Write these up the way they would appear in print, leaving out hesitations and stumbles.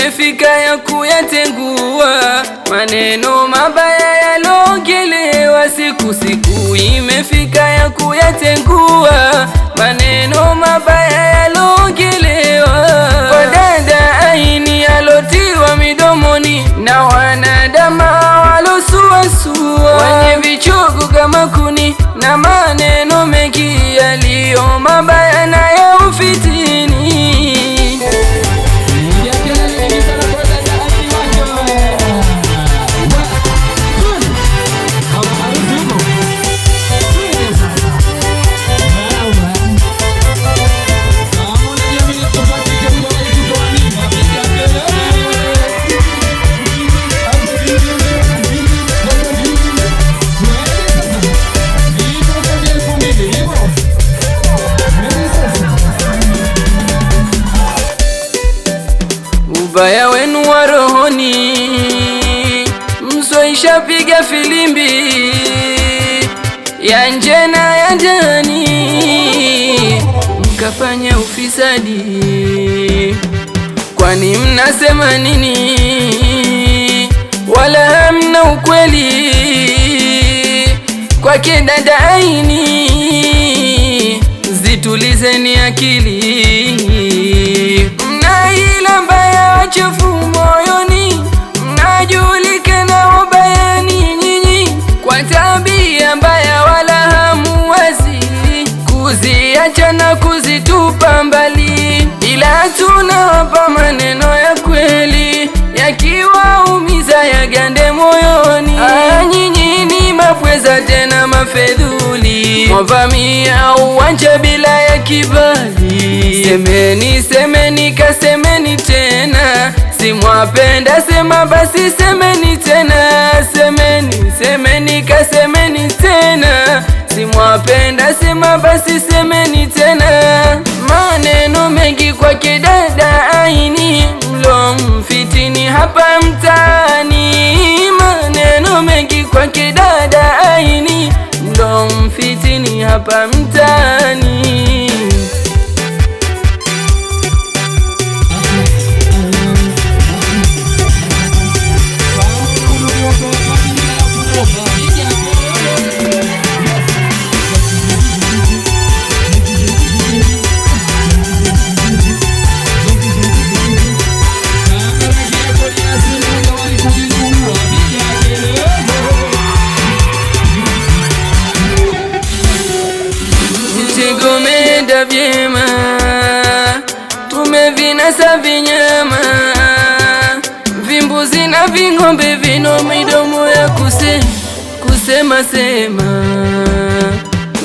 imefika ya kuyatengua, maneno mabaya yalongelewa. Siku imefika ya kuyatengua, maneno mabaya yalongelewa. Kwa dada Aini alotiwa midomoni na wanadama walosuasua, wenye vichogo kama kuni na maneno mengi yaliyo mabaya na ya ufitini. Ubaya wenu wa rohoni msoisha piga filimbi ya nje na ya ndani, mkafanya ufisadi. Kwani mnasema nini? Wala hamna ukweli kwake dada Aini. Zitulizeni akili, mnaila mbaya chafu moyoni, mnajulikana ubayani nyinyi kwa tabia mbaya, wala hamuwazi kuziacha na kuzitupa mbali, ila tunawapa maneno ya kweli yakiwaumiza yagande moyoni. Nyinyi ni mapweza tena mafedhuli, mwavamia uwanja bila ya kibali. Semeni, semeni, kasemeni tena, simwapenda sema basi semeni tena. Semeni, semeni, kasemeni tena, simwapenda sema basi semeni tena. Maneno mengi kwake dada Aini mlomfitini hapa mtaani, maneno mengi kwake dada Aini mlomfitini hapa mtaani. Tigomenda vyema, tumevinasa vinyama, vimbuzi na ving'ombe vino midomo ya kusema sema.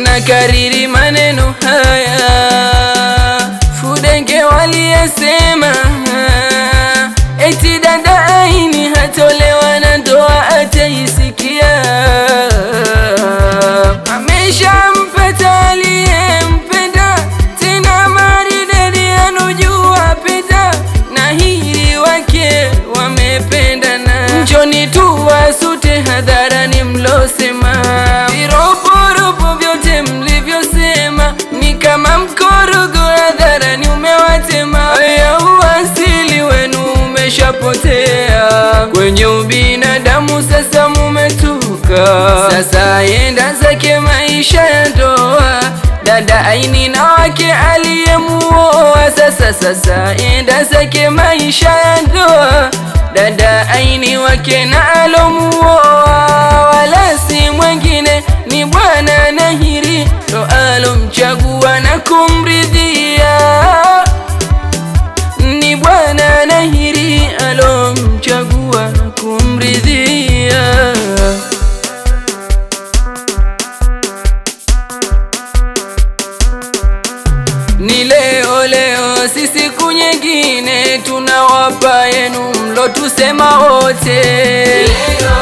Na kariri maneno haya Fudenge waliyesema, eti dada Aini hatolewa na ndoa ataisikia. Ameshampata aliyempenda, tena maridadi anujua penda, na hili wake wamependana. Njoni tu wasute hadharani mlosema, viroporopo vyote mlivyosema ni kama mkorogo hadharani umewatema. Aya, uasili wenu umeshapotea, kwenye ubinadamu sasa mumetoka. Sasa enda zake maisha ya ndoa dada Aini na wake aliyemuoa. Sasa enda zake maisha ya ndoa dada Aini wake na alomuoa, wala si mwengine ni Bwana Nahiri ndo alomchagua na kumridhia. Ni Bwana Nahiri alomchagua na kumridhia. Ni leo si siku nyingine, tunawapa yenu mlo tusema wote.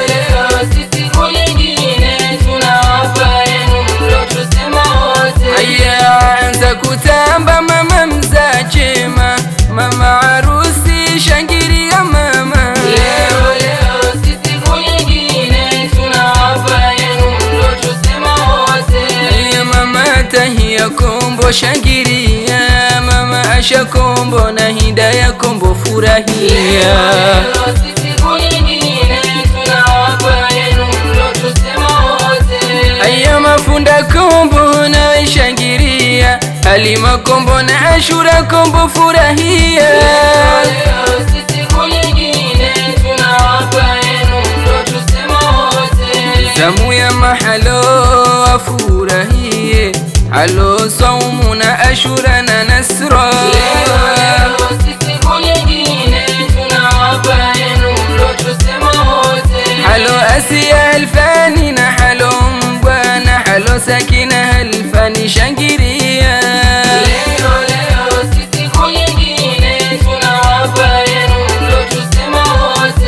Leo si siku nyingine, tunawapa yenu mlo tusema wote. Aya, anza kutamba mama mzachema, mama harusi shangiria mama. Leo si siku nyingine, tunawapa yenu mlo tusema wote. Aya, mama tahia kombo shangiria mama. Asha Kombo na Hidaya Kombo furahia. Aya Mafunda Kombo na shangiria, Halima Kombo na Ashura Kombo furahia. Zamu ya Mahalo afurahie, Halo Saumu na Ashura na Nasra. Halo Asia Alfani na Halo Mbwana, Halo Sakina Alfani shangiria.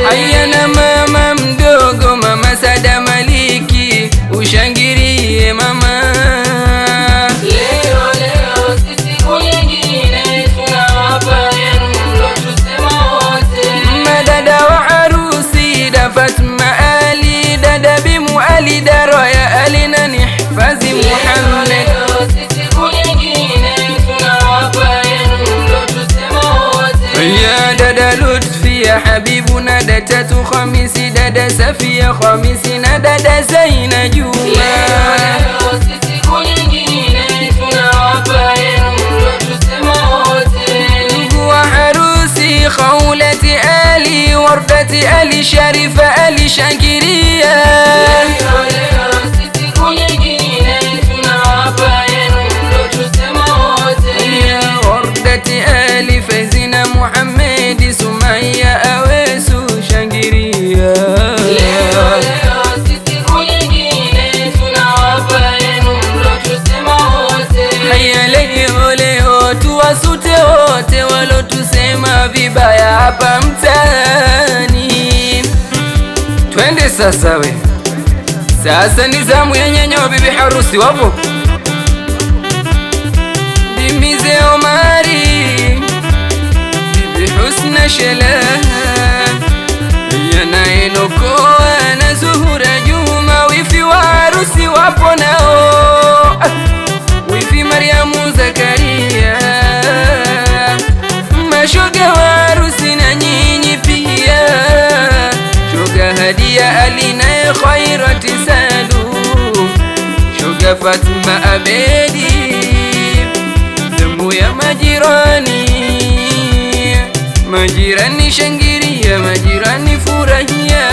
Haya na mama mdogo, Mama Sada Maliki, ushangirie mama. Madada wa harusi, da Fatma Ali, dada Bimu Ali, Daro ya Ali na Nihfazi Muhammad. Ya dada Lutfi ya Habibu na dada Tatu Khamisi, dada Safia Khamisi na dada Zaina Juma. Ndugu wa harusi, Khawlati Ali, Wardati Ali, Sharifa Ali shangiria. Wardati Ali, Fazina Muhammadi, Sumaya Awesu shangiria. Haya leo tuwasute wote walotusema vibaya hapa mtaani. Twende sasa we, sasa ni zamu ya nyanya bibi harusi wapo, Bimize Omari, Bibi Husna Shelah, Yana Enokoa na Zuhura Juma. Wifi wa harusi wapo nao, Wifi Mariamu Zakaria, mashoga wa harusi na nyinyi pia, shoga Hadia Ali na Khairati Sadu, shoga Fatma Abedi. Zamu ya majirani, majirani shangiria, majirani furahia.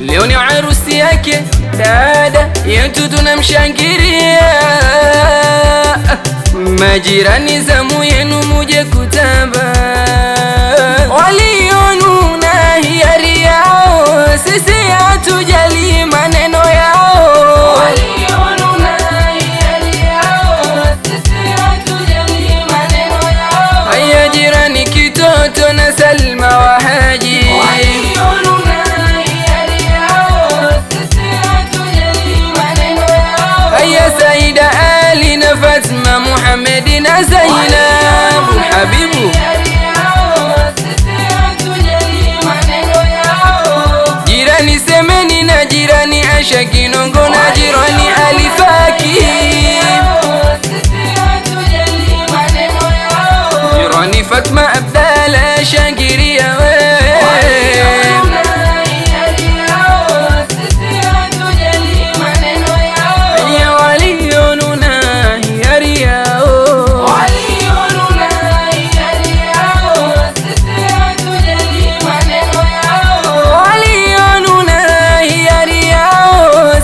Leo ni harusi yake dada yetu tunamshangiria. Majirani zamu yenu muje kutamba, walionuna hiari yao, sisi hatujali maneno yao. Haya jirani Kitoto na Salma wa Haji, haya Saida Ali na Fatma Muhammadi na Zainab Habibu. Jirani Semeni na jirani Asha Kinongo na jirani Alifaki, jirani Fatma Abdala shangiria we. Ya walionuna hiari yao, walionuna hiari yao,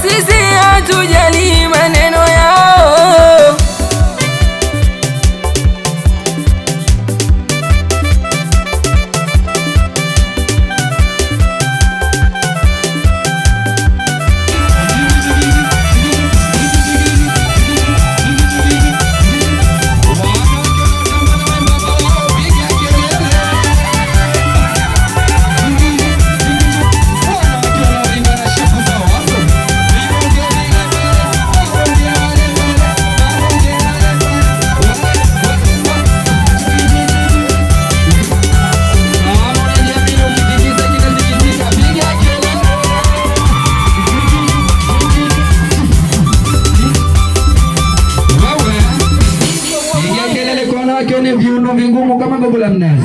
Vigelegele kwa wanawake wenye viuno vingumu kama gogo la mnazi.